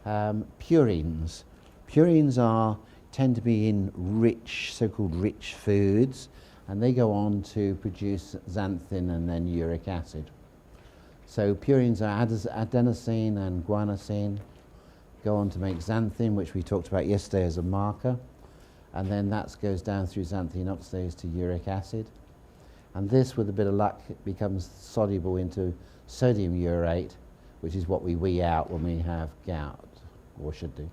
Purines. Purines tend to be in rich, so-called rich foods, and they go on to produce xanthin and then uric acid. So purines are adenosine and guanosine, go on to make xanthin, which we talked about yesterday as a marker, and then that goes down through xanthine oxidase to uric acid. And this, with a bit of luck, it becomes soluble into sodium urate, which is what we wee out when we have gout, or should do.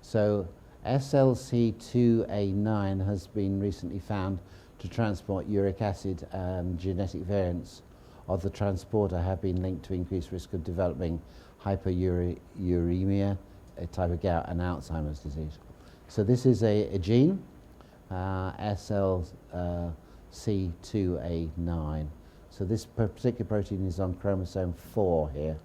So SLC2A9 has been recently found to transport uric acid, and genetic variants of the transporter have been linked to increased risk of developing hyperuremia, a type of gout, and Alzheimer's disease. So this is a gene, SLC2A9. So this particular protein is on chromosome 4 here.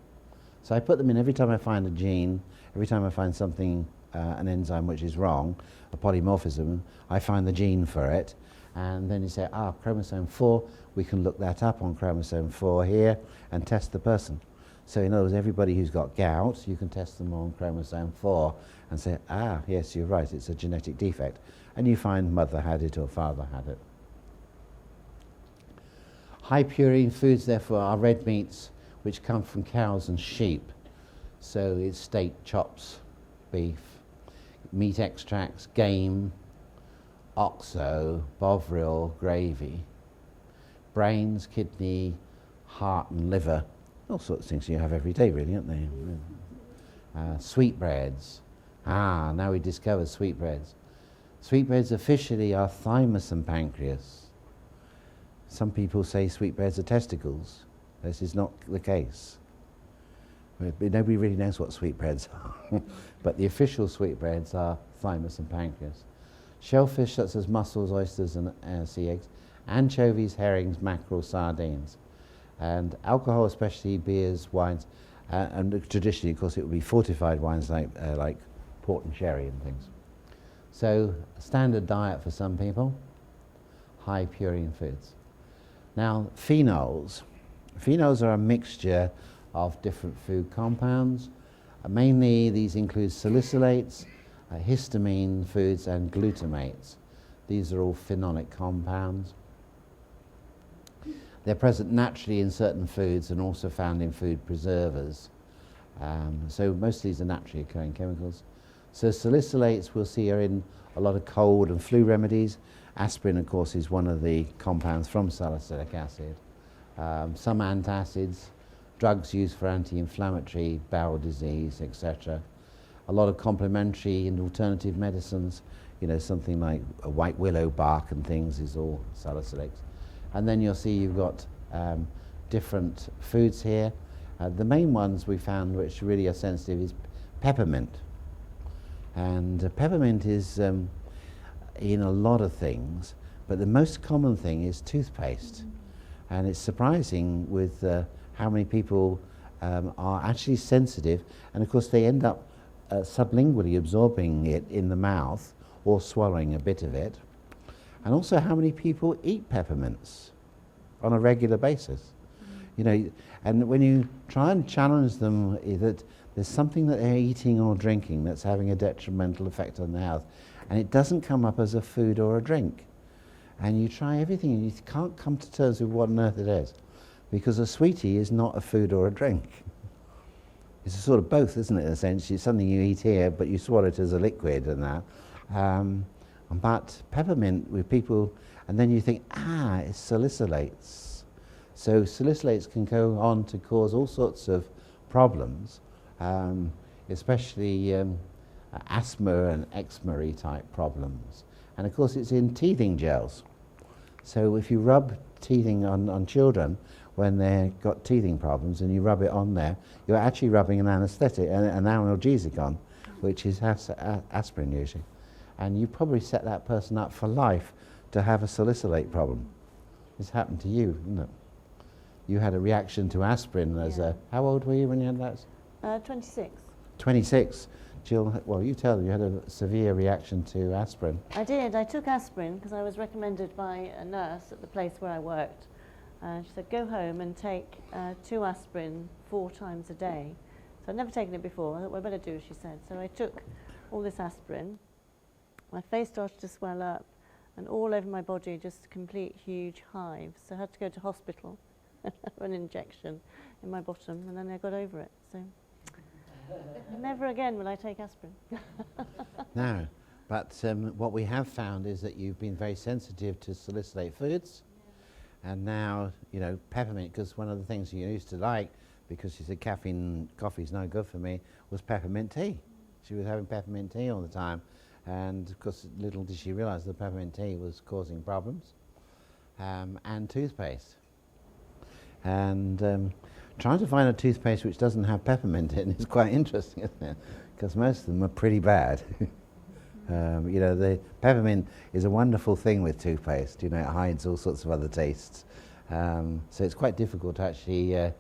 So I put them in every time I find a gene, every time I find something, an enzyme which is wrong, a polymorphism, I find the gene for it. And then you say, chromosome 4, we can look that up on chromosome 4 here and test the person. So in other words, everybody who's got gout, you can test them on chromosome 4 and say, yes, you're right, it's a genetic defect. And you find mother had it or father had it. High purine foods, therefore, are red meats which come from cows and sheep. So it's steak, chops, beef, meat extracts, game, oxo, bovril, gravy, brains, kidney, heart and liver, all sorts of things you have every day, really, aren't they? Sweetbreads. Now we discover sweetbreads. Sweetbreads officially are thymus and pancreas. Some people say sweetbreads are testicles. This is not the case. Nobody really knows what sweetbreads are. But the official sweetbreads are thymus and pancreas. Shellfish such as mussels, oysters and sea eggs, anchovies, herrings, mackerel, sardines. And alcohol, especially beers, wines, and traditionally, of course, it would be fortified wines like port and sherry and things. So, a standard diet for some people, high purine foods. Now, phenols. Phenols are a mixture of different food compounds. Mainly, these include salicylates, histamine foods, and glutamates. These are all phenolic compounds. They're present naturally in certain foods and also found in food preservers. So most of these are naturally occurring chemicals. So salicylates we'll see are in a lot of cold and flu remedies. Aspirin, of course, is one of the compounds from salicylic acid. Some antacids, drugs used for anti-inflammatory, bowel disease, etc. A lot of complementary and alternative medicines, something like a white willow bark and things is all salicylates. And then you'll see you've got different foods here. The main ones we found which really are sensitive is peppermint. And peppermint is in a lot of things, but the most common thing is toothpaste. And it's surprising with how many people are actually sensitive, and of course they end up sublingually absorbing it in the mouth or swallowing a bit of it. And also how many people eat peppermints on a regular basis. And when you try and challenge them that there's something that they're eating or drinking that's having a detrimental effect on their health, and it doesn't come up as a food or a drink. And you try everything and you can't come to terms with what on earth it is. Because a sweetie is not a food or a drink. It's a sort of both, isn't it, in a sense? It's something you eat here, but you swallow it as a liquid and that. But peppermint with people, and then you think, it's salicylates. So salicylates can go on to cause all sorts of problems, especially asthma and eczema type problems. And of course it's in teething gels. So if you rub teething on children when they've got teething problems and you rub it on there, you're actually rubbing an anaesthetic, an analgesic on, which is aspirin usually. And you probably set that person up for life to have a salicylate problem. This happened to you, didn't it? You had a reaction to aspirin as how old were you when you had that? 26. 26. Jill, well, you tell them you had a severe reaction to aspirin. I did. I took aspirin because I was recommended by a nurse at the place where I worked. She said, go home and take 2 aspirin 4 times a day. So I'd never taken it before. I thought, well, I better do as she said. So I took all this aspirin. My face started to swell up, and all over my body, just complete huge hives. So I had to go to hospital for an injection in my bottom, and then I got over it. So never again will I take aspirin. No, but what we have found is that you've been very sensitive to salicylate foods, and now, you know, peppermint, because one of the things you used to like, because she said coffee's no good for me, was peppermint tea. She was having peppermint tea all the time, and of course little did she realise the peppermint tea was causing problems, and toothpaste. And trying to find a toothpaste which doesn't have peppermint in is quite interesting, isn't it? Because most of them are pretty bad. You know, the peppermint is a wonderful thing with toothpaste. You know, it hides all sorts of other tastes. So it's quite difficult to actually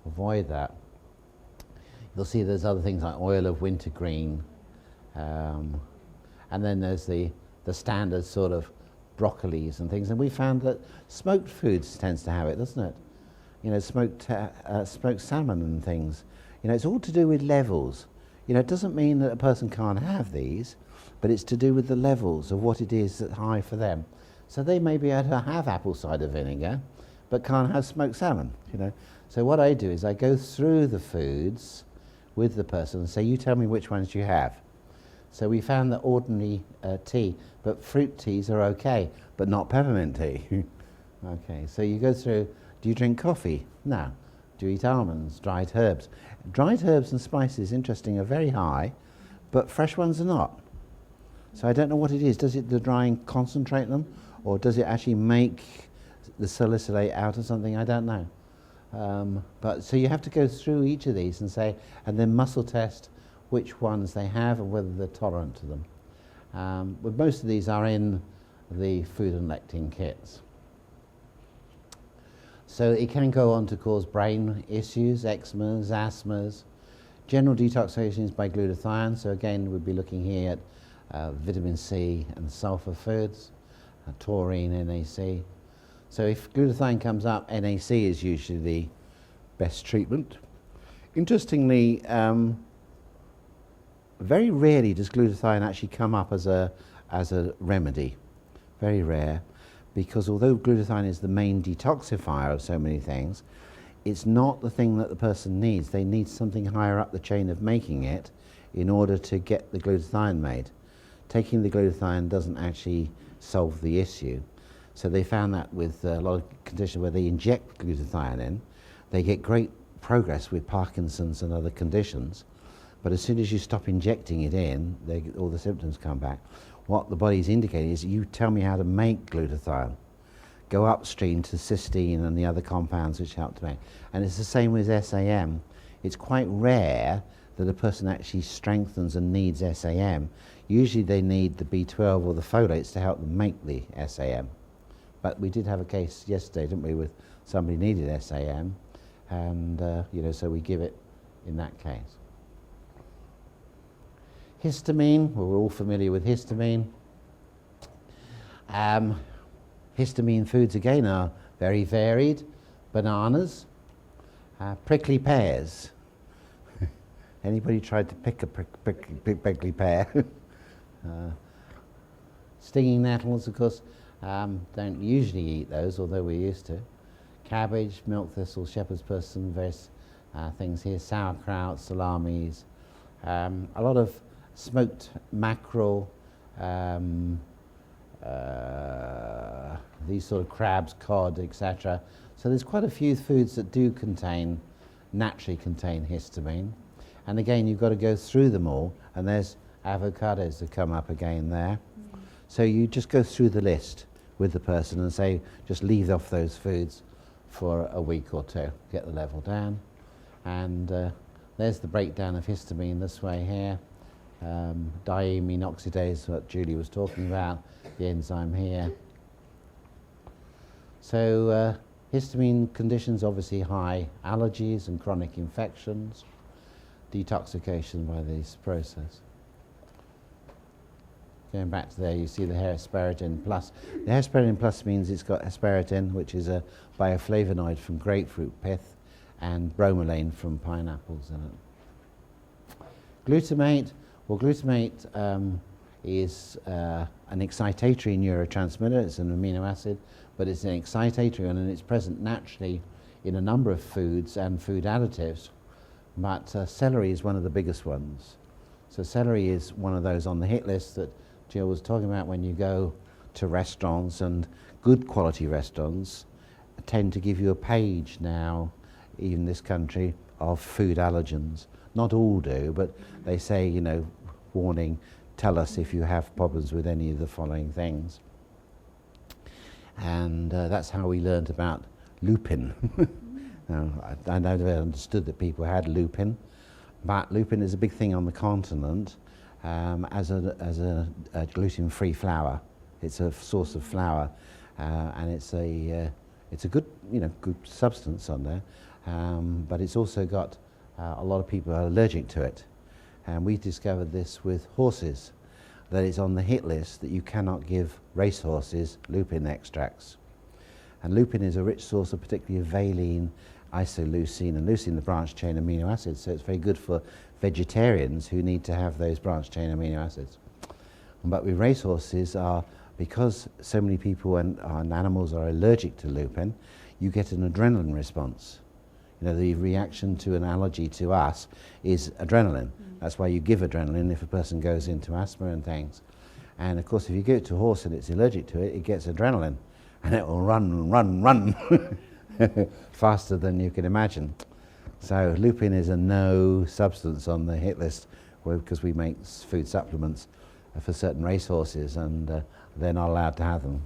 avoid that. You'll see there's other things like oil of wintergreen, and then there's the standard sort of broccolis and things. And we found that smoked foods tends to have it, doesn't it? You know, smoked salmon and things. You know, it's all to do with levels. You know, it doesn't mean that a person can't have these, but it's to do with the levels of what it is that's high for them. So they may be able to have apple cider vinegar, but can't have smoked salmon, you know. So what I do is I go through the foods with the person and say, you tell me which ones you have. So we found that ordinary tea, but fruit teas are okay, but not peppermint tea. Okay, so you go through. Do you drink coffee? No. Do you eat almonds, dried herbs? Dried herbs and spices, interesting, are very high, but fresh ones are not. So I don't know what it is. Does it the drying concentrate them, or does it actually make the salicylate out of something? I don't know. But so you have to go through each of these and say, and then muscle test which ones they have and whether they're tolerant to them. But most of these are in the food and lectin kits. So it can go on to cause brain issues, eczemas, asthmas. General detoxification is by glutathione. So again, we'd be looking here at vitamin C and sulfur foods, taurine, NAC. So if glutathione comes up, NAC is usually the best treatment. Interestingly, very rarely does glutathione actually come up as a remedy. Very rare. Because although glutathione is the main detoxifier of so many things, it's not the thing that the person needs. They need something higher up the chain of making it in order to get the glutathione made. Taking the glutathione doesn't actually solve the issue. So they found that with a lot of conditions where they inject glutathione in, they get great progress with Parkinson's and other conditions. But as soon as you stop injecting it in, all the symptoms come back. What the body's indicating is, you tell me how to make glutathione. Go upstream to cysteine and the other compounds which help to make. And it's the same with SAM. It's quite rare that a person actually strengthens and needs SAM. Usually they need the B12 or the folates to help them make the SAM. But we did have a case yesterday, didn't we, with somebody needed SAM, and you know, so we give it in that case. Histamine, well, we're all familiar with histamine. Histamine foods again are very varied. Bananas, prickly pears. Anybody tried to pick a prickly pear? Stinging nettles, of course, don't usually eat those, although we used to. Cabbage, milk thistle, shepherd's person, various things here. Sauerkraut, salamis, a lot of smoked mackerel, these sort of crabs, cod, etc. So there's quite a few foods that do naturally contain histamine. And again, you've got to go through them all, and there's avocados that come up again there. So you just go through the list with the person and say, just leave off those foods for a week or two, get the level down. And there's the breakdown of histamine this way here. Diamine oxidase, what Julie was talking about, the enzyme here. So histamine conditions obviously high, allergies and chronic infections, detoxification by this process. Going back to there, you see the hair asparaginase plus. The hair asparaginase plus means it's got asparagine, which is a bioflavonoid from grapefruit pith, and bromelain from pineapples in it. Glutamate, well, glutamate is an excitatory neurotransmitter. It's an amino acid, but it's an excitatory one, and it's present naturally in a number of foods and food additives. But celery is one of the biggest ones. So celery is one of those on the hit list that Jill was talking about. When you go to restaurants, and good quality restaurants tend to give you a page now, even this country, of food allergens. Not all do, but they say, you know, warning, tell us if you have problems with any of the following things. And that's how we learned about lupin. Now, I never understood that people had lupin, but lupin is a big thing on the continent as a gluten-free flour. It's a source of flour, and it's a good, you know, good substance on there. But it's also got a lot of people are allergic to it, and we discovered this with horses, that it's on the hit list that you cannot give racehorses lupin extracts. And lupin is a rich source of particularly of valine, isoleucine, and leucine, the branched chain amino acids, so it's very good for vegetarians who need to have those branched chain amino acids. But with racehorses, because so many people and animals are allergic to lupin, you get an adrenaline response. You know, the reaction to an allergy to us is adrenaline. That's why you give adrenaline if a person goes into asthma and things. And of course, if you give it to a horse and it's allergic to it, it gets adrenaline, and it will run faster than you can imagine. So lupin is a no substance on the hit list, because we make food supplements for certain racehorses, and they're not allowed to have them.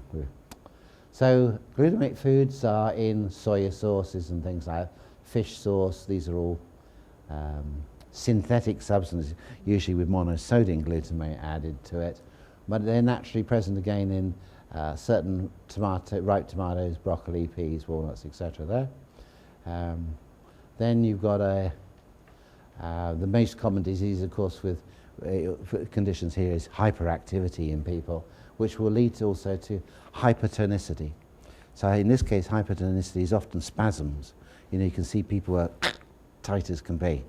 So glutamate foods are in soya sauces and things like that, fish sauce. These are all synthetic substances, usually with monosodium glutamate added to it, but they're naturally present again in certain ripe tomatoes, broccoli, peas, walnuts, etc. there. Then you've got the most common disease, of course, with conditions here is hyperactivity in people, which will lead also to hypertonicity. So in this case, hypertonicity is often spasms. You know, you can see people are tight as can be.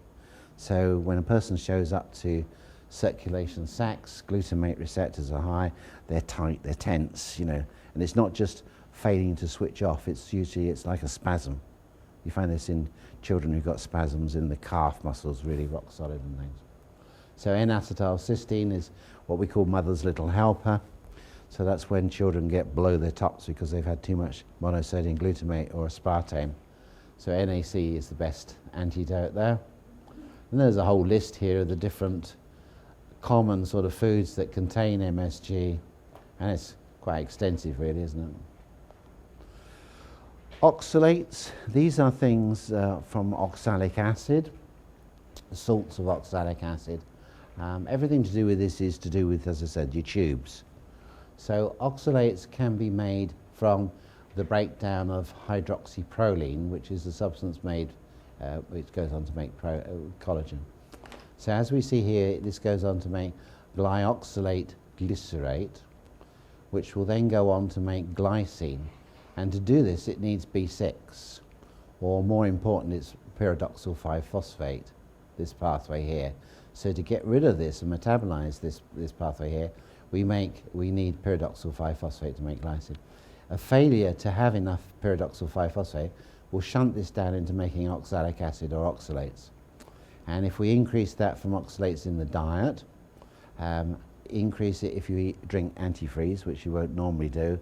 So when a person shows up to circulation sacs, glutamate receptors are high, they're tight, they're tense, you know, and it's not just failing to switch off, it's like a spasm. You find this in children who've got spasms in the calf muscles, really rock solid and things. So N-acetylcysteine is what we call mother's little helper. So that's when children get below their tops because they've had too much monosodium glutamate or aspartame. So NAC is the best antidote there. And there's a whole list here of the different common sort of foods that contain MSG, and it's quite extensive really, isn't it? Oxalates, these are things from oxalic acid, salts of oxalic acid. Everything to do with this is to do with, as I said, your tubes. So oxalates can be made from the breakdown of hydroxyproline, which is the substance made, which goes on to make collagen. So as we see here, this goes on to make glyoxylate glycerate, which will then go on to make glycine. And to do this, it needs B6, or more important, it's pyridoxal 5-phosphate, this pathway here. So to get rid of this and metabolize this pathway here, we need pyridoxal 5-phosphate to make glycine. A failure to have enough pyridoxal 5-phosphate will shunt this down into making oxalic acid or oxalates. And if we increase that from oxalates in the diet, increase it if you drink antifreeze, which you won't normally do,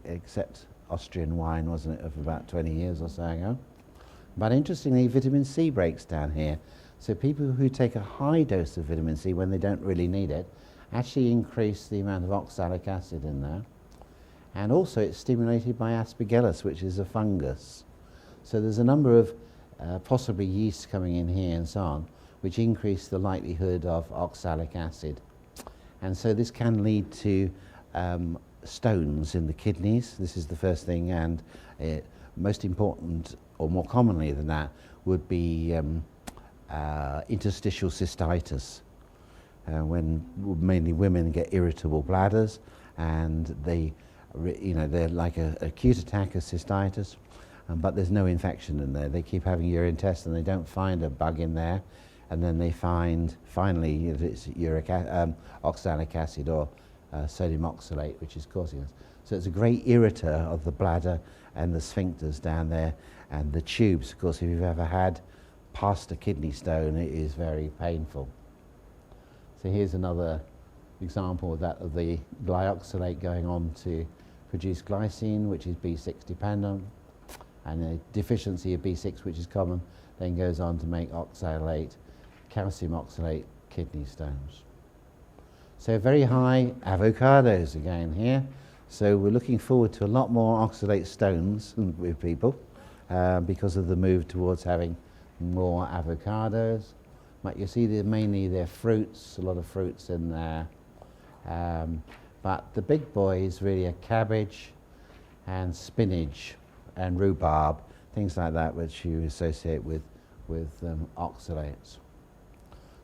except Austrian wine, wasn't it, of about 20 years or so ago. But interestingly, vitamin C breaks down here. So people who take a high dose of vitamin C when they don't really need it actually increase the amount of oxalic acid in there. And also it's stimulated by aspergillus, which is a fungus. So there's a number of possibly yeasts coming in here and so on, which increase the likelihood of oxalic acid. And so this can lead to stones in the kidneys. This is the first thing, and most important, or more commonly than that, would be interstitial cystitis, when mainly women get irritable bladders, and they're like an acute attack of cystitis, but there's no infection in there. They keep having urine tests and they don't find a bug in there, and then they find finally that it's oxalic acid or sodium oxalate which is causing this. So it's a great irritor of the bladder and the sphincters down there and the tubes. Of course, if you've ever had past a kidney stone, it is very painful. So here's another example of that, of the glyoxylate going on to produce glycine, which is B6 dependent, and a deficiency of B6, which is common, then goes on to make oxalate, calcium oxalate kidney stones. So very high avocados again here. So we're looking forward to a lot more oxalate stones with people because of the move towards having more avocados. But you see mainly they're fruits, a lot of fruits in there. But the big boys really are cabbage and spinach and rhubarb, things like that which you associate with oxalates.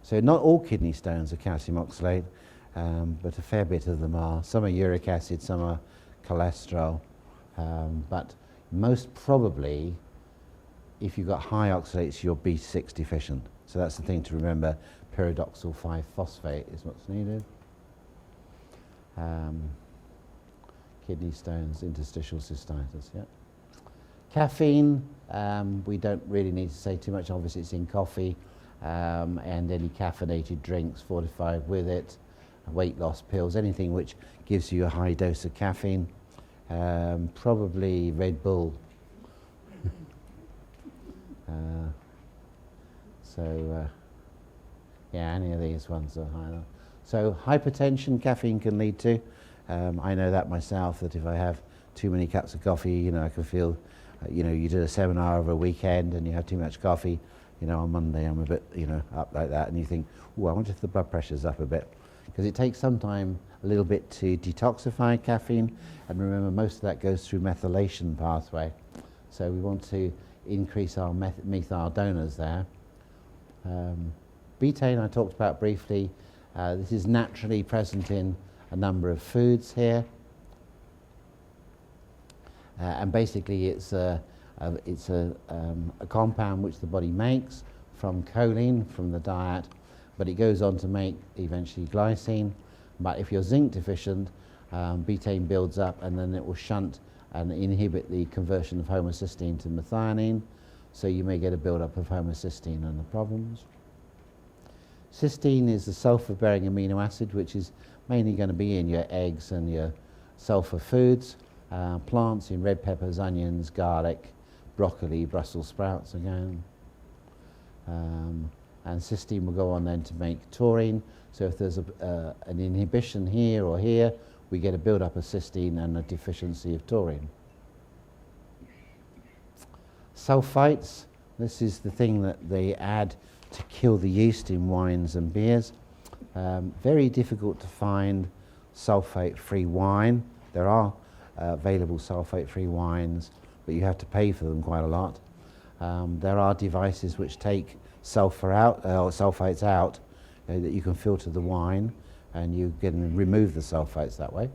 So not all kidney stones are calcium oxalate, but a fair bit of them are. Some are uric acid, some are cholesterol, but most probably if you've got high oxalates you're B6 deficient. So that's the thing to remember, pyridoxal 5-phosphate is what's needed. Kidney stones, interstitial cystitis, yeah. Caffeine, we don't really need to say too much, obviously it's in coffee, and any caffeinated drinks fortified with it, weight loss pills, anything which gives you a high dose of caffeine, probably Red Bull. Yeah, any of these ones are high enough. So hypertension, caffeine can lead to. I know that myself, that if I have too many cups of coffee, you know, I can feel, you know, you did a seminar over a weekend and you have too much coffee, you know, on Monday I'm a bit, you know, up like that, and you think, oh, I wonder if the blood pressure's up a bit. Because it takes some time, a little bit, to detoxify caffeine, and remember most of that goes through methylation pathway. So we want to increase our methyl donors there. Betaine I talked about briefly. This is naturally present in a number of foods here, and basically it's a compound which the body makes from choline from the diet, but it goes on to make eventually glycine. But if you're zinc deficient, betaine builds up and then it will shunt and inhibit the conversion of homocysteine to methionine, so you may get a build-up of homocysteine and the problems. Cysteine is the sulfur-bearing amino acid, which is mainly going to be in your eggs and your sulfur foods, plants in red peppers, onions, garlic, broccoli, Brussels sprouts again. And cysteine will go on then to make taurine. So if there's an inhibition here or here, we get a build-up of cysteine and a deficiency of taurine. Sulfites, this is the thing that they add to kill the yeast in wines and beers. Very difficult to find sulfate-free wine. There are available sulfate-free wines, but you have to pay for them quite a lot. There are devices which take sulfur out, or sulfates out, that you can filter the wine, and you can remove the sulfates that way,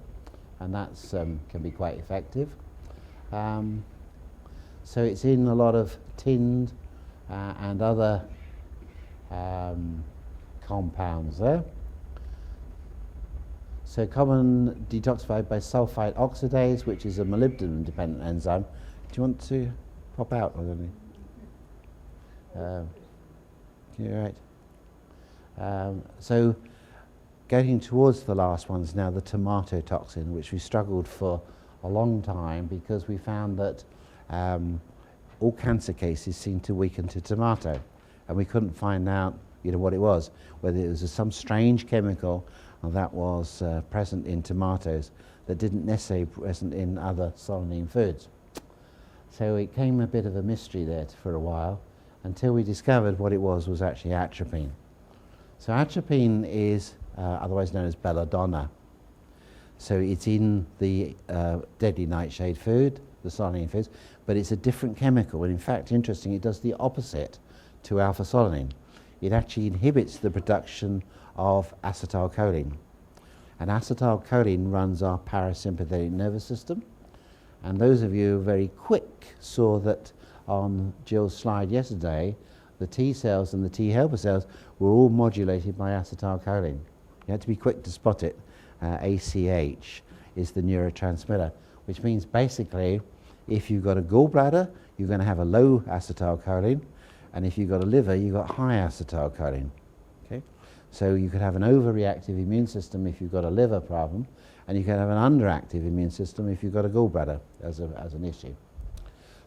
and that can be quite effective. So it's in a lot of tinned and other compounds there. So common detoxified by sulfite oxidase, which is a molybdenum-dependent enzyme. Do you want to pop out or anything? You're right. So getting towards the last ones now, the tomato toxin, which we struggled for a long time because we found that all cancer cases seemed to weaken to tomato, and we couldn't find out, you know, what it was, whether it was some strange chemical that was present in tomatoes that didn't necessarily present in other solanine foods. So it came a bit of a mystery there for a while, until we discovered what it was actually atropine. So atropine is otherwise known as belladonna. So it's in the deadly nightshade food, the solanine foods, but it's a different chemical, and in fact, interesting, it does the opposite to alpha-solanine. It actually inhibits the production of acetylcholine. And acetylcholine runs our parasympathetic nervous system. And those of you who are very quick saw that on Jill's slide yesterday, the T cells and the T helper cells were all modulated by acetylcholine. You had to be quick to spot it. ACH is the neurotransmitter, which means basically if you've got a gallbladder, you're going to have a low acetylcholine, and if you've got a liver, you've got high acetylcholine. Okay? So you could have an overreactive immune system if you've got a liver problem, and you can have an underactive immune system if you've got a gallbladder as an issue.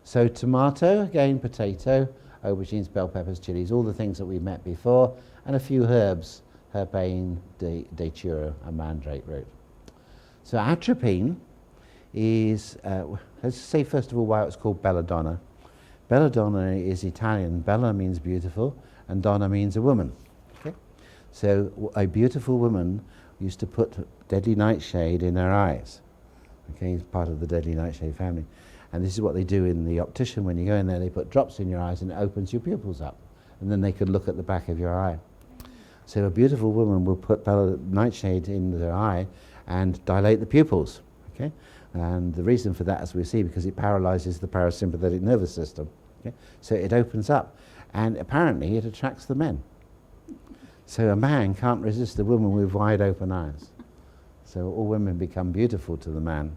So tomato, again potato, aubergines, bell peppers, chilies, all the things that we met before, and a few herbs, herbane, datura, and mandrake root. So atropine is, let's say first of all why it's called belladonna. Belladonna is Italian. Bella means beautiful, and donna means a woman. Okay? So a beautiful woman used to put deadly nightshade in her eyes. Okay, it's part of the deadly nightshade family. And this is what they do in the optician. When you go in there, they put drops in your eyes and it opens your pupils up. And then they could look at the back of your eye. So a beautiful woman will put nightshade in their eye and dilate the pupils. Okay? And the reason for that, as we see, because it paralyzes the parasympathetic nervous system. Okay? So it opens up. And apparently it attracts the men. So a man can't resist a woman with wide open eyes. So all women become beautiful to the man.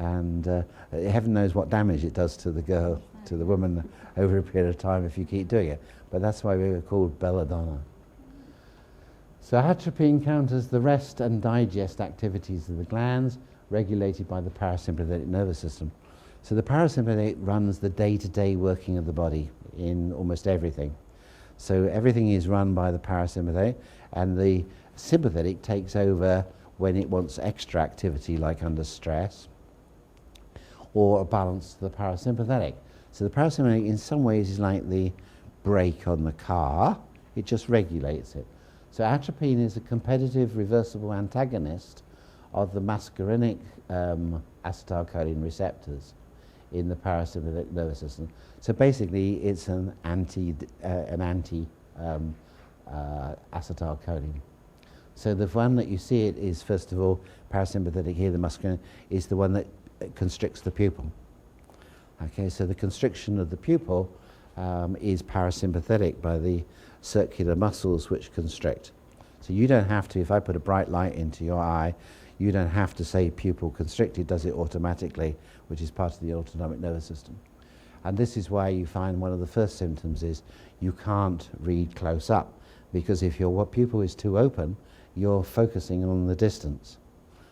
And heaven knows what damage it does to the girl, to the woman over a period of time if you keep doing it. But that's why we were called belladonna. So atropine counters the rest and digest activities of the glands, regulated by the parasympathetic nervous system. So the parasympathetic runs the day-to-day working of the body in almost everything. So everything is run by the parasympathetic, and the sympathetic takes over when it wants extra activity, like under stress, or a balance to the parasympathetic. So the parasympathetic in some ways is like the brake on the car, it just regulates it. So atropine is a competitive reversible antagonist of the muscarinic acetylcholine receptors in the parasympathetic nervous system. So basically it's an anti acetylcholine. So the one that you see it is, first of all, parasympathetic here, the muscarinic, is the one that constricts the pupil. Okay, so the constriction of the pupil is parasympathetic by the circular muscles which constrict. So you don't have to, if I put a bright light into your eye, you don't have to say pupil constrict, it does it automatically, which is part of the autonomic nervous system. And this is why you find one of the first symptoms is you can't read close up, because if your pupil is too open, you're focusing on the distance.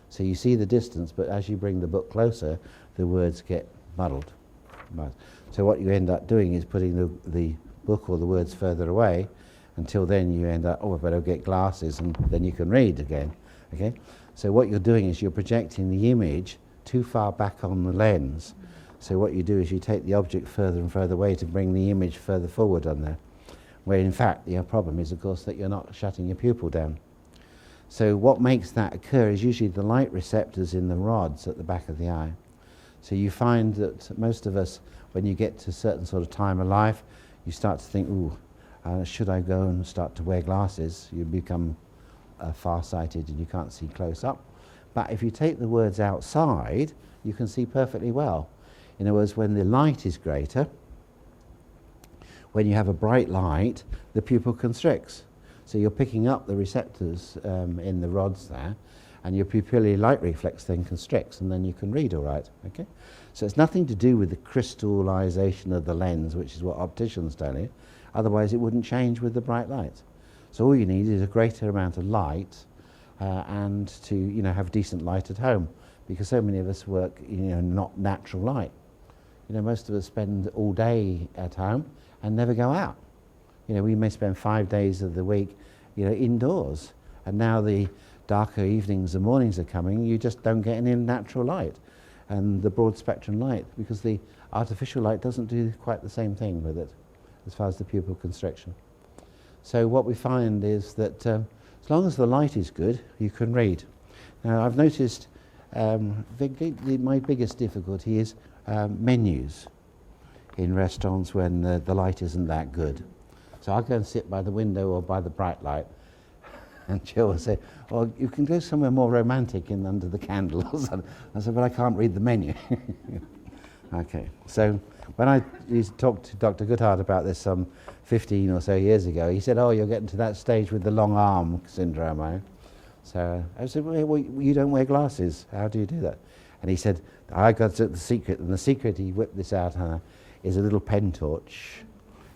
So you see the distance, but as you bring the book closer, the words get muddled. So what you end up doing is putting the book or the words further away, until then you end up, oh, I better get glasses, and then you can read again. Okay? So what you're doing is you're projecting the image too far back on the lens. So what you do is you take the object further and further away to bring the image further forward on there. Where in fact the problem is, of course, that you're not shutting your pupil down. So what makes that occur is usually the light receptors in the rods at the back of the eye. So you find that most of us, when you get to a certain sort of time of life, you start to think, ooh, should I go and start to wear glasses? You become far-sighted and you can't see close up. But if you take the words outside, you can see perfectly well. In other words, when the light is greater, when you have a bright light, the pupil constricts. So you're picking up the receptors in the rods there, and your pupillary light reflex then constricts, and then you can read all right. Okay? So it's nothing to do with the crystallization of the lens, which is what opticians tell you. Otherwise, it wouldn't change with the bright light. So all you need is a greater amount of light, and to have decent light at home, because so many of us work not natural light. Most of us spend all day at home and never go out. We may spend 5 days of the week, indoors, and now the darker evenings and mornings are coming, you just don't get any natural light and the broad spectrum light, because the artificial light doesn't do quite the same thing with it as far as the pupil constriction. So what we find is that as long as the light is good, you can read. Now I've noticed my biggest difficulty is menus in restaurants when the light isn't that good. So I'll go and sit by the window or by the bright light, and Jill will say, "Oh, you can go somewhere more romantic under the candles." I said, "But I can't read the menu." Okay, so when I used to talk to Dr. Goodhart about this some 15 or so years ago, he said, oh, you're getting to that stage with the long arm syndrome, eh? So I said, well, you don't wear glasses. How do you do that? And he said, I got the secret, and the secret, he whipped this out, is a little pen torch.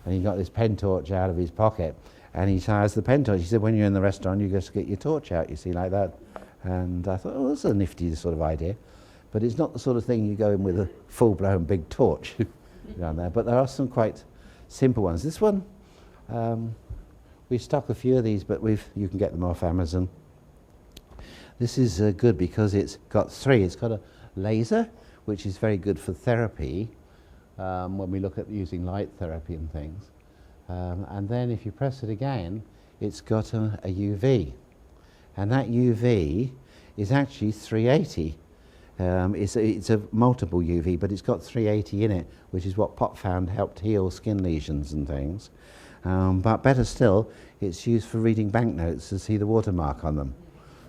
And he got this pen torch out of his pocket, and he ties the pen torch. He said, when you're in the restaurant, you just get your torch out, you see, like that. And I thought, oh, that's a nifty sort of idea. But it's not the sort of thing you go in with a full-blown big torch down there. But there are some quite simple ones. This one, we stock a few of these, but you can get them off Amazon. This is good because it's got three. It's got a laser, which is very good for therapy when we look at using light therapy and things. And then if you press it again, it's got a UV. And that UV is actually 380. It's a multiple UV, but it's got 380 in it, which is what Pop found helped heal skin lesions and things. But better still, it's used for reading banknotes to see the watermark on them.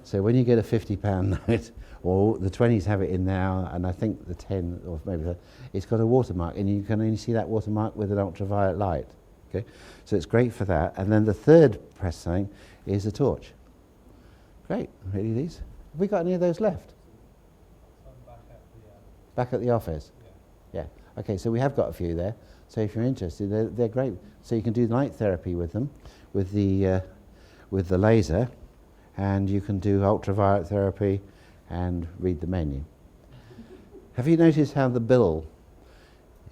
So when you get a £50 note, or the 20s have it in now, and I think the 10, or maybe it's got a watermark, and you can only see that watermark with an ultraviolet light. Okay, so it's great for that. And then the third press thing is a torch. Great, really these. Have we got any of those left? Back at the office? Yeah. Okay, so we have got a few there. So if you're interested, they're great. So you can do light therapy with them, with the laser, and you can do ultraviolet therapy and read the menu. Have you noticed how the bill,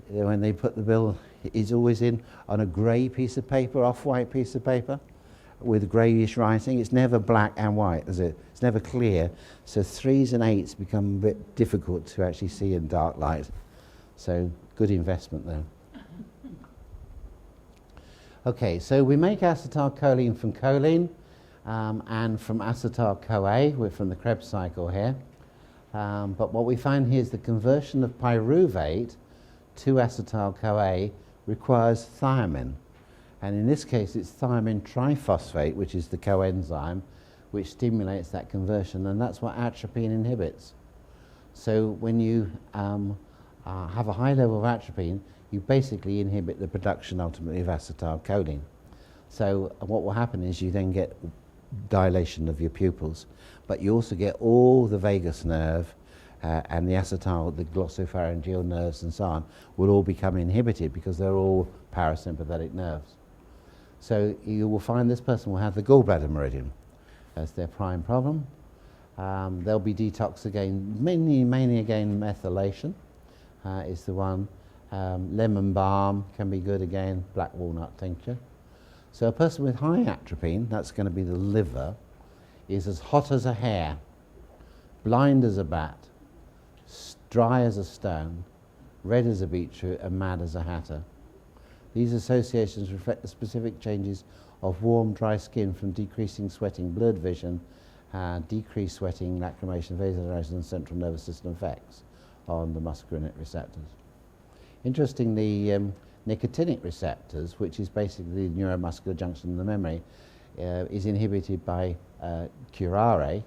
when they put the bill, is always in on a grey piece of paper, off-white piece of paper, with greyish writing? It's never black and white, is it? It's never clear. So 3s and 8s become a bit difficult to actually see in dark light. So good investment there. Okay, so we make acetylcholine from choline and from acetyl-CoA. We're from the Krebs cycle here. But what we find here is the conversion of pyruvate to acetyl-CoA requires thiamine. And in this case, it's thiamine triphosphate, which is the coenzyme, which stimulates that conversion, and that's what atropine inhibits. So when you have a high level of atropine, you basically inhibit the production ultimately of acetylcholine. So what will happen is you then get dilation of your pupils, but you also get all the vagus nerve and the glossopharyngeal nerves and so on will all become inhibited because they're all parasympathetic nerves. So you will find this person will have the gallbladder meridian as their prime problem. There'll be detox again, mainly again methylation is the one. Lemon balm can be good again, black walnut tincture. So a person with high atropine, that's going to be the liver, is as hot as a hare, blind as a bat, dry as a stone, red as a beetroot, and mad as a hatter. These associations reflect the specific changes of warm, dry skin from decreasing sweating, blurred vision, decreased sweating, lacrimation, vasodilation, and central nervous system effects on the muscarinic receptors. Interestingly, nicotinic receptors, which is basically the neuromuscular junction in the memory, is inhibited by curare,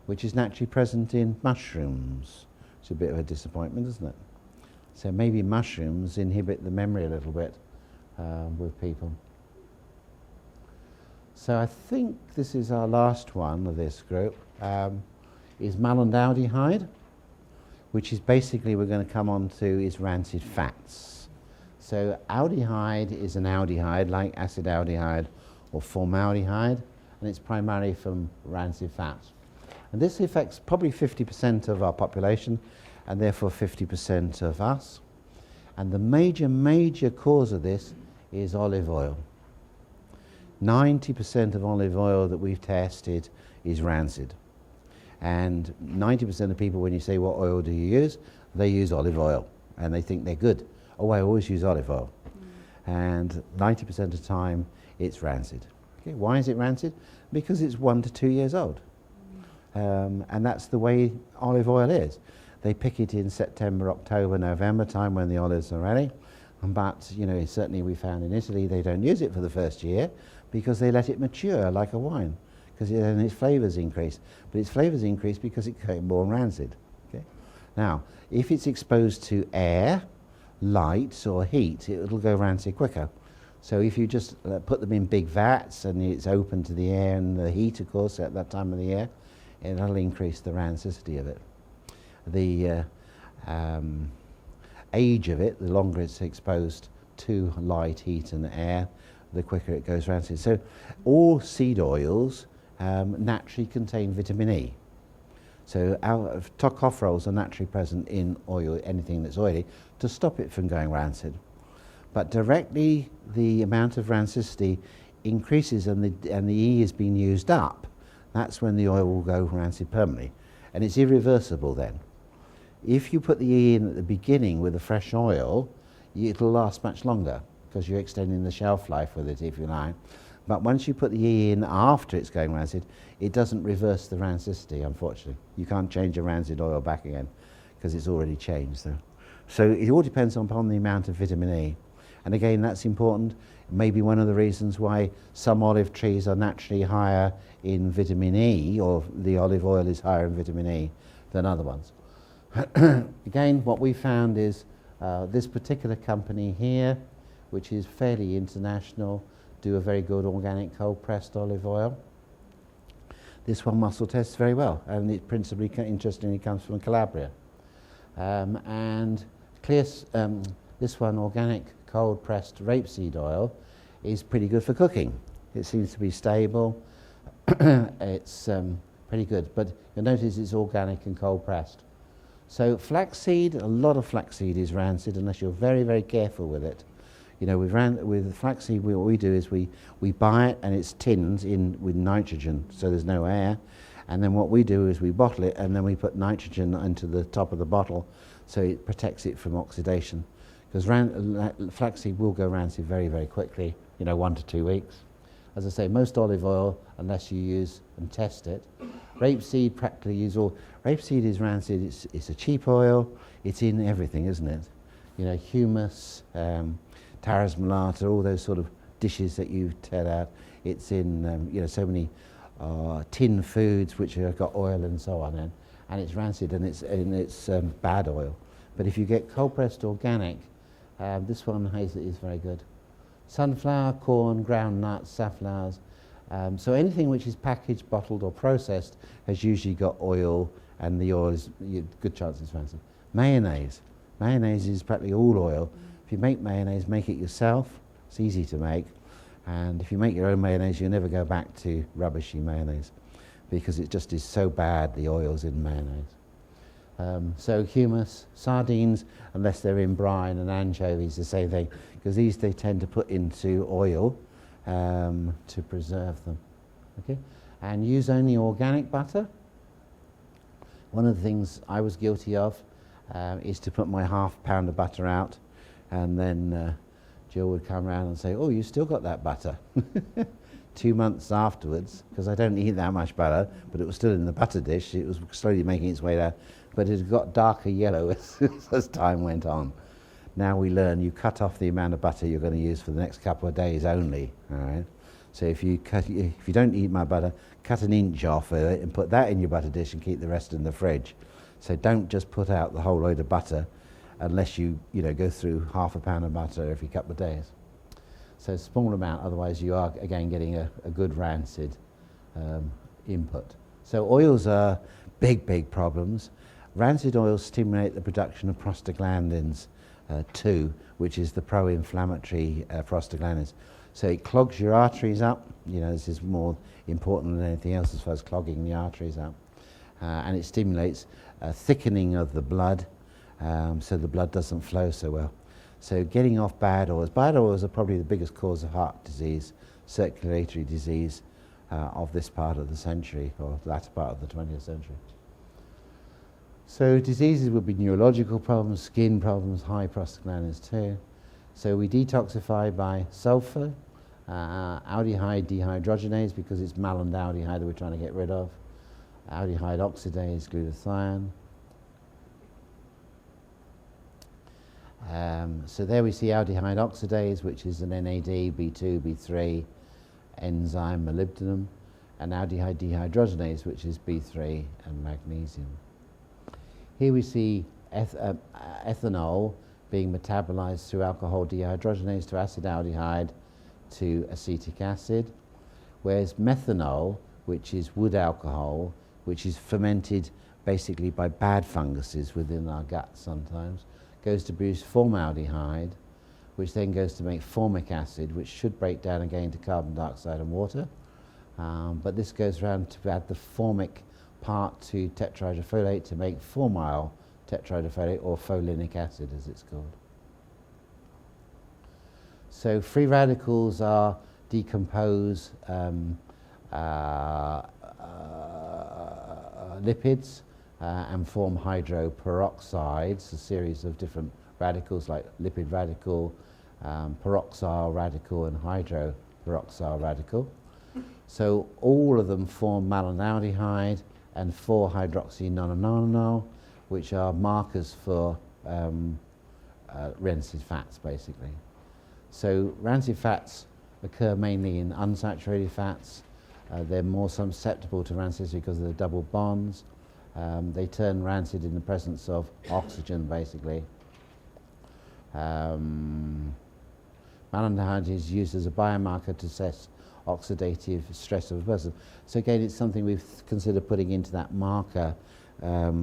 which is naturally present in mushrooms. It's a bit of a disappointment, isn't it? So maybe mushrooms inhibit the memory a little bit with people. So I think this is our last one of this group, is malondialdehyde, which is basically we're going to come on to is rancid fats. So aldehyde is an aldehyde like acetaldehyde or formaldehyde, and it's primarily from rancid fats. And this affects probably 50% of our population and therefore 50% of us. And the major cause of this is olive oil. 90% of olive oil that we've tested is rancid. And 90% of people, when you say what oil do you use, they use olive oil and they think they're good. Oh, I always use olive oil. And 90% of the time it's rancid. Okay, why is it rancid? Because it's 1 to 2 years old. And that's the way olive oil is. They pick it in September, October, November time when the olives are ready. But, you know, certainly we found in Italy they don't use it for the first year because they let it mature like a wine, because then its flavours increase. But its flavours increase because it became more rancid. Okay? Now, if it's exposed to air, light or heat, it'll go rancid quicker. So if you just put them in big vats and it's open to the air and the heat, of course, at that time of the year, it'll increase the rancidity of it. The age of it, the longer it's exposed to light, heat and air, the quicker it goes rancid. So all seed oils naturally contain vitamin E. So our tocopherols are naturally present in oil, anything that's oily, to stop it from going rancid. But directly the amount of rancidity increases and the E is being used up, that's when the oil will go rancid permanently. And it's irreversible then. If you put the E in at the beginning with a fresh oil, it'll last much longer because you're extending the shelf life with it, if you like. But once you put the E in after it's going rancid, it doesn't reverse the rancidity, unfortunately. You can't change a rancid oil back again because it's already changed. So it all depends upon the amount of vitamin E. And again, that's important. Maybe one of the reasons why some olive trees are naturally higher in vitamin E, or the olive oil is higher in vitamin E than other ones. Again, what we found is this particular company here, which is fairly international, do a very good organic cold-pressed olive oil. This one muscle tests very well, and it principally, interestingly, comes from Calabria. And this one, organic cold-pressed rapeseed oil, is pretty good for cooking. It seems to be stable. It's pretty good, but you'll notice it's organic and cold-pressed. So flaxseed, a lot of flaxseed is rancid unless you're very, very careful with it. You know, with flaxseed, what we do is we buy it and it's tinned in with nitrogen, so there's no air. And then what we do is we bottle it and then we put nitrogen into the top of the bottle so it protects it from oxidation. Because flaxseed will go rancid very, very quickly, 1 to 2 weeks. As I say, most olive oil, unless you use and test it. Rapeseed, practically use all. Rapeseed is rancid, it's a cheap oil, it's in everything, isn't it? Hummus, taras malata, all those sort of dishes that you tell out. It's in so many tin foods which have got oil and so on in, and it's rancid and it's bad oil. But if you get cold pressed organic, this one is very good. Sunflower, corn, ground nuts, safflowers. So anything which is packaged, bottled or processed has usually got oil, and the oil is good chance it's rancid. Mayonnaise. Mayonnaise is practically all oil. If you make mayonnaise, make it yourself. It's easy to make. And if you make your own mayonnaise, you'll never go back to rubbishy mayonnaise because it just is so bad, the oils in mayonnaise. So hummus, sardines, unless they're in brine, and anchovies, the same thing, because these they tend to put into oil to preserve them. Okay? And use only organic butter. One of the things I was guilty of is to put my half pound of butter out, and then Jill would come around and say, "Oh, you still got that butter." 2 months afterwards, because I don't eat that much butter, but it was still in the butter dish, it was slowly making its way down, but it got darker yellow as time went on. Now we learn you cut off the amount of butter you're going to use for the next couple of days only. All right. So if you don't eat my butter, cut an inch off of it and put that in your butter dish and keep the rest in the fridge. So don't just put out the whole load of butter unless you go through half a pound of butter every couple of days. So small amount, otherwise you are again getting a good rancid input. So oils are big problems. Rancid oils stimulate the production of prostaglandins 2, which is the pro-inflammatory prostaglandins. So it clogs your arteries up. This is more important than anything else as far as clogging the arteries up. And it stimulates thickening of the blood, so the blood doesn't flow so well. So getting off bad oils. Bad oils are probably the biggest cause of heart disease, circulatory disease of this part of the century, or latter part of the 20th century. So diseases would be neurological problems, skin problems, high prostaglandins too. So we detoxify by sulfur, aldehyde dehydrogenase, because it's malonaldehyde that we're trying to get rid of, aldehyde oxidase, glutathione. So there we see aldehyde oxidase, which is an NAD, B2, B3 enzyme, molybdenum, and aldehyde dehydrogenase, which is B3 and magnesium. Here we see ethanol being metabolized through alcohol dehydrogenase to acetaldehyde to acetic acid, whereas methanol, which is wood alcohol, which is fermented basically by bad funguses within our gut sometimes, goes to produce formaldehyde, which then goes to make formic acid, which should break down again to carbon dioxide and water. But this goes around to add the formic part to tetrahydrofolate to make formyl tetrahydrofolate, or folinic acid as it's called. So free radicals are decompose lipids and form hydroperoxides, a series of different radicals like lipid radical, peroxyl radical and hydroperoxyl radical. So all of them form malonaldehyde and 4-hydroxynonenal, which are markers for rancid fats basically. So rancid fats occur mainly in unsaturated fats. They're more susceptible to rancid because of the double bonds. They turn rancid in the presence of oxygen basically. Malonaldehyde is used as a biomarker to assess oxidative stress of a person. So again, it's something we've considered putting into that marker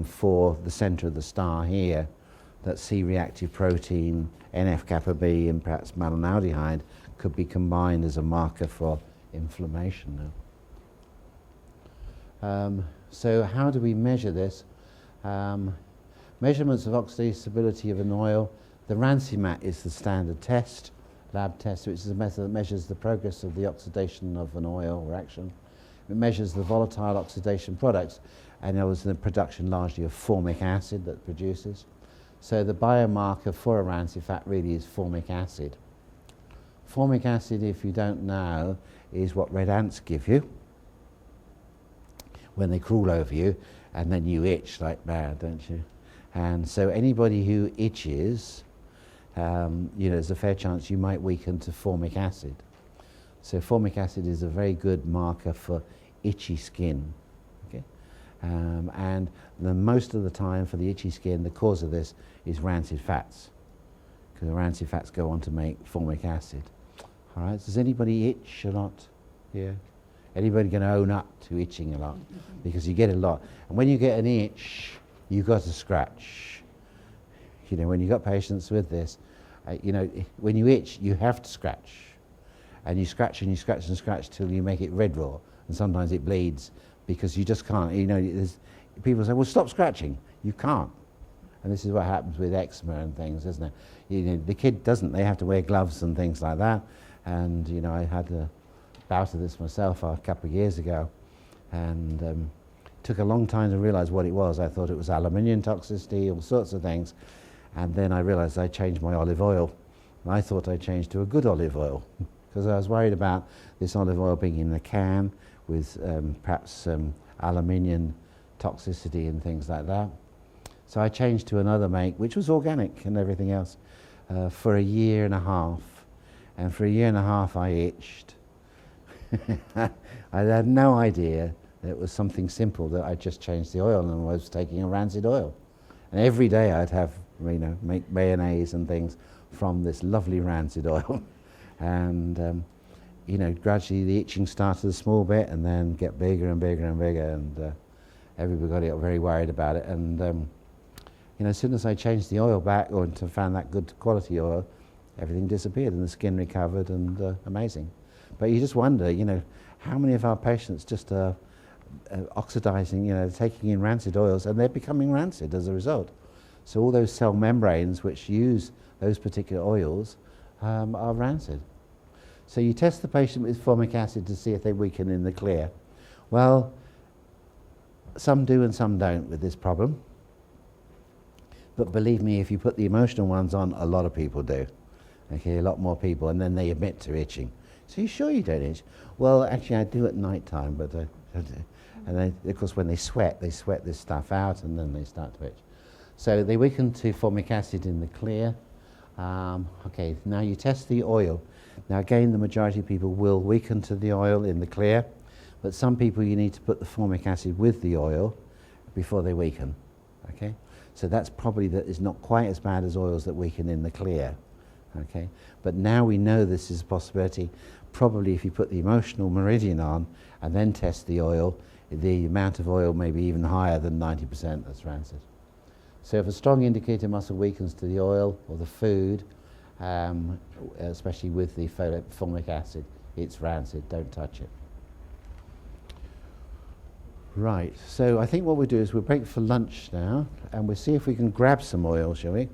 for the center of the star here, that C-reactive protein, NF-kappa B, and perhaps malonaldehyde could be combined as a marker for inflammation now. So how do we measure this? Measurements of oxidative stability of an oil. The Rancimat is the standard test, lab test, which is a method that measures the progress of the oxidation of an oil reaction. It measures the volatile oxidation products, and there was the production largely of formic acid that produces. So the biomarker for a rancid fat really is formic acid. Formic acid, if you don't know, is what red ants give you when they crawl over you, and then you itch like mad, don't you? And so anybody who itches, there's a fair chance you might weaken to formic acid. So formic acid is a very good marker for itchy skin. Okay? And most of the time for the itchy skin, the cause of this is rancid fats, because the rancid fats go on to make formic acid. All right, does anybody itch a lot here? Anybody going to own up to itching a lot? Because you get a lot. And when you get an itch, you've got to scratch. You know, when you've got patients with this, when you itch, you have to scratch. And you scratch and you scratch and scratch till you make it red raw. And sometimes it bleeds because you just can't. People say, well, stop scratching. You can't. And this is what happens with eczema and things, isn't it? The kid doesn't. They have to wear gloves and things like that. And, I had a bout of this myself a couple of years ago. And it took a long time to realize what it was. I thought it was aluminium toxicity, all sorts of things. And then I realized I changed my olive oil. And I thought I changed to a good olive oil because I was worried about this olive oil being in a can with perhaps aluminium toxicity and things like that. So I changed to another make, which was organic and everything else, for a year and a half. And for a year and a half I itched. I had no idea that it was something simple, that I just changed the oil and was taking a rancid oil. And every day I'd have, make mayonnaise and things from this lovely rancid oil. And, gradually the itching started a small bit and then get bigger and bigger and bigger, and everybody got very worried about it. And, as soon as I changed the oil back or found that good quality oil, everything disappeared and the skin recovered, and amazing. But you just wonder, how many of our patients just are oxidizing, taking in rancid oils, and they're becoming rancid as a result. So all those cell membranes which use those particular oils are rancid. So you test the patient with formic acid to see if they weaken in the clear. Well, some do and some don't with this problem. But believe me, if you put the emotional ones on, a lot of people do. Okay, a lot more people, and then they admit to itching. So you sure you don't itch? Well, actually I do at night time, but and then, of course, when they sweat this stuff out, and then they start to itch. So they weaken to formic acid in the clear. Okay, now you test the oil. Now again, the majority of people will weaken to the oil in the clear, but some people you need to put the formic acid with the oil before they weaken. Okay, So that's probably that is not quite as bad as oils that weaken in the clear. Okay, but now we know this is a possibility. Probably if you put the emotional meridian on and then test the oil, the amount of oil may be even higher than 90% that's rancid. So if a strong indicator muscle weakens to the oil or the food, especially with the fulvic acid, it's rancid, don't touch it. Right, so I think what we'll do is we'll break for lunch now, and we'll see if we can grab some oil, shall we?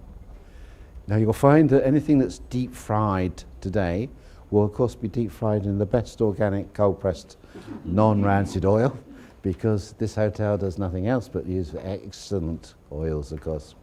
Now you'll find that anything that's deep fried today will of course be deep fried in the best organic cold pressed non-rancid oil, because this hotel does nothing else but use excellent oils, of course.